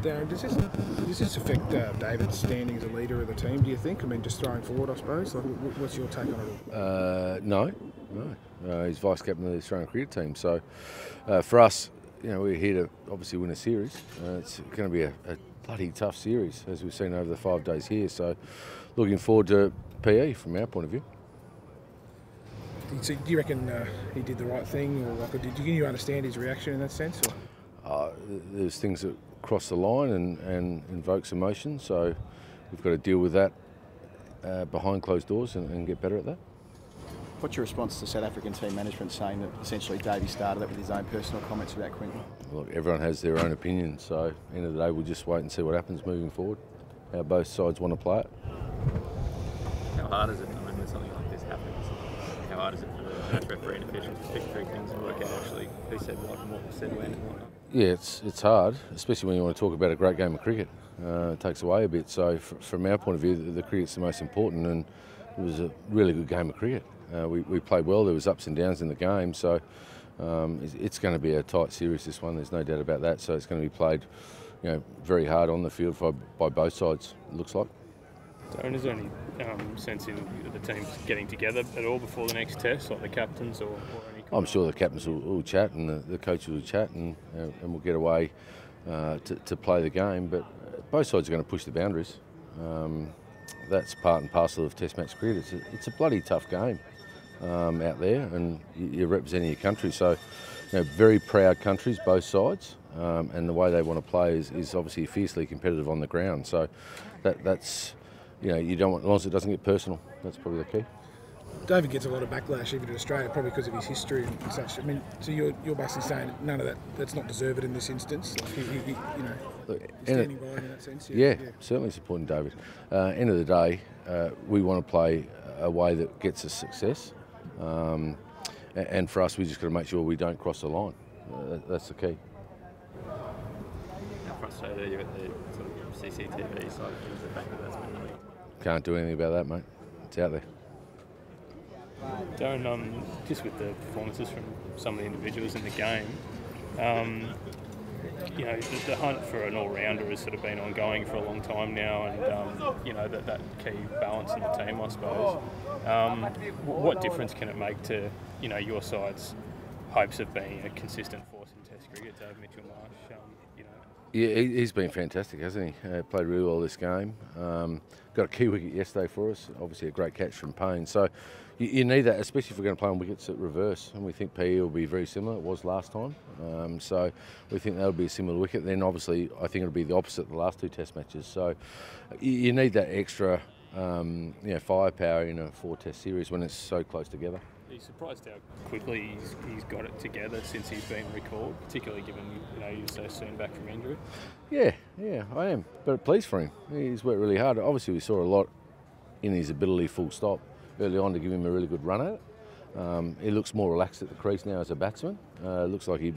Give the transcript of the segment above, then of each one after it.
Darren, does this affect David's standing as a leader of the team, do you think? I mean, just throwing forward, I suppose. Like, what's your take on it? No. He's vice captain of the Australian cricket team. So for us, we're here to obviously win a series. It's going to be a bloody tough series, as we've seen over the 5 days here. So looking forward to PE from our point of view. So do you reckon he did the right thing, or did you understand his reaction in that sense? There's things that cross the line and invokes emotion, so we've got to deal with that behind closed doors and get better at that. What's your response to South African team management saying that essentially Davey started it with his own personal comments about Quinton? Look, everyone has their own opinion, so at the end of the day we'll just wait and see what happens moving forward, how both sides want to play it. How hard is it when something like this happens? How hard is it for the match referee and officials to pick through things and work out actually who said what and what was said when and whatnot? Yeah, it's hard, especially when you want to talk about a great game of cricket. It takes away a bit. So from our point of view, the cricket's the most important, and it was a really good game of cricket. We played well. There was ups and downs in the game, so it's going to be a tight series, this one. There's no doubt about that. So it's going to be played, very hard on the field by both sides, it looks like. Darren, is there any sense in the teams getting together at all before the next test, like the captains or any? I'm sure the captains will chat and the coaches will chat and we'll get away to play the game. But both sides are going to push the boundaries. That's part and parcel of Test match cricket. It's a bloody tough game out there, and you're representing your country. So, very proud countries, both sides, and the way they want to play is obviously fiercely competitive on the ground. So that's. You don't want, as long as it doesn't get personal, that's probably the key. David gets a lot of backlash even in Australia, probably because of his history and such. I mean, so you're basically saying none of that's not deserved in this instance. Like standing by him in that sense. Yeah, certainly supporting David. End of the day, we want to play a way that gets us success, and for us, we just got to make sure we don't cross the line. That's the key. How frustrated are you at the sort of CCTV side of things, the fact that that's been leaked? Can't do anything about that, mate. It's out there. Darren, just with the performances from some of the individuals in the game, the hunt for an all-rounder has sort of been ongoing for a long time now, and that key balance in the team, I suppose. What difference can it make to your side's hopes of being a consistent force in Test cricket, Dave Mitchell-Marsh? Yeah, he's been fantastic, hasn't he? Played really well this game. Got a key wicket yesterday for us. Obviously a great catch from Payne. So you need that, especially if we're going to play on wickets at reverse. And we think PE will be very similar. It was last time. So we think that'll be a similar wicket. Then obviously I think it'll be the opposite the last 2 Test matches. So you need that extra firepower in a 4 Test series when it's so close together. Are you surprised how quickly he's got it together since he's been recalled, particularly given he was so soon back from injury? Yeah, I am. But pleased for him. He's worked really hard. Obviously, we saw a lot in his ability full stop early on to give him a really good run at it. He looks more relaxed at the crease now as a batsman. Looks like he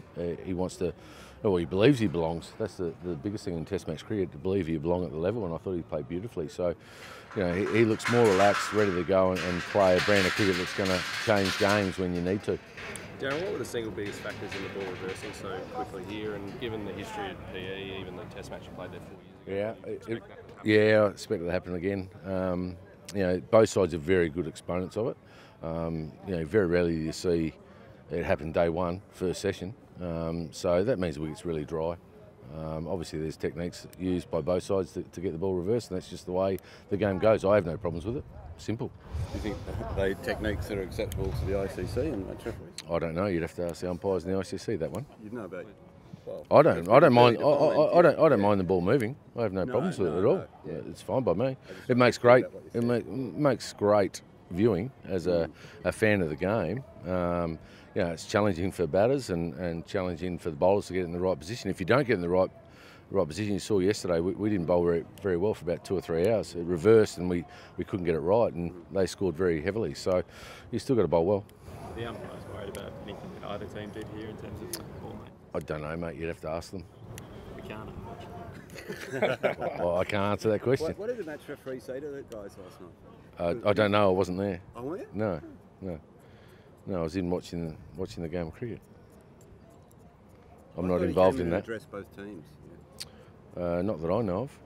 wants to, he believes he belongs. That's the biggest thing in Test match cricket, to believe you belong at the level, and I thought he played beautifully. So, he looks more relaxed, ready to go and play a brand of cricket that's going to change games when you need to. Darren, what were the single biggest factors in the ball reversing so quickly here, and given the history of PE, even the Test match you played there 4 years ago? I expect it to happen again. Both sides are very good exponents of it. Very rarely do you see it happen day one, first session. So that means the wicket's really dry. Obviously there's techniques used by both sides to get the ball reversed, and that's just the way the game goes. I have no problems with it. Simple. Do you think they techniques that are acceptable to the ICC and match referees? I don't know. You'd have to ask the umpires in the ICC that one. You'd know about. Well, I don't mind. I don't mind the ball moving. I have no problems with it at all. Yeah. It's fine by me. It makes great. It makes great viewing as a fan of the game. It's challenging for batters and challenging for the bowlers to get in the right position. If you don't get in the right position, you saw yesterday, we didn't bowl very well for about 2 or 3 hours. It reversed and we couldn't get it right, and they scored very heavily. So you still got to bowl well. Are the umpires worried about anything that either team did here in terms of ball? I don't know, mate. You'd have to ask them. We can't. Well, I can't answer that question. What did the match referee say to the guys last night? I don't know. I wasn't there. Oh, were you? No. I was in watching the game of cricket. I'm not involved in that. Address both teams. Not that I know of.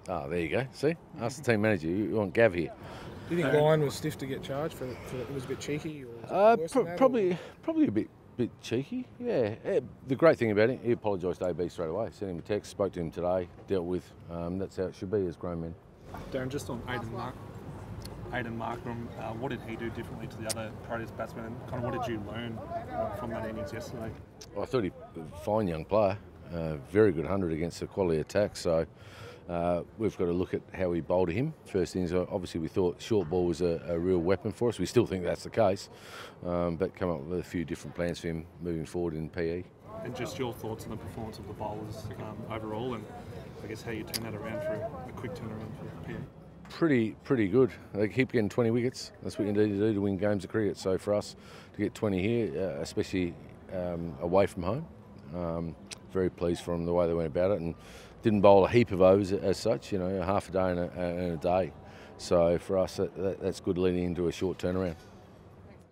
Ah, there you go. See? Ask the team manager. You want Gav here. Do you think Lyon was stiff to get charged for it was a bit cheeky? Or was it worse than that, Probably a bit cheeky, yeah. The great thing about it, he apologised to AB straight away. Sent him a text, spoke to him today, dealt with. That's how it should be as grown men. Darren, just on Aidan Markram, what did he do differently to the other Protest batsmen, and kind of what did you learn from that innings yesterday? I thought he was a fine young player, very good 100 against a quality attack, so we've got to look at how we bowled him. First things, obviously we thought short ball was a real weapon for us. We still think that's the case, but come up with a few different plans for him moving forward in PE. And just your thoughts on the performance of the bowlers overall, and I guess how you turn that around for a quick turnaround for PE? Pretty good. They keep getting 20 wickets. That's what you need to do to win games of cricket. So for us to get 20 here, especially away from home, very pleased from the way they went about it, and didn't bowl a heap of overs as such. You know, half a day and a day. So for us, that's good leading into a short turnaround.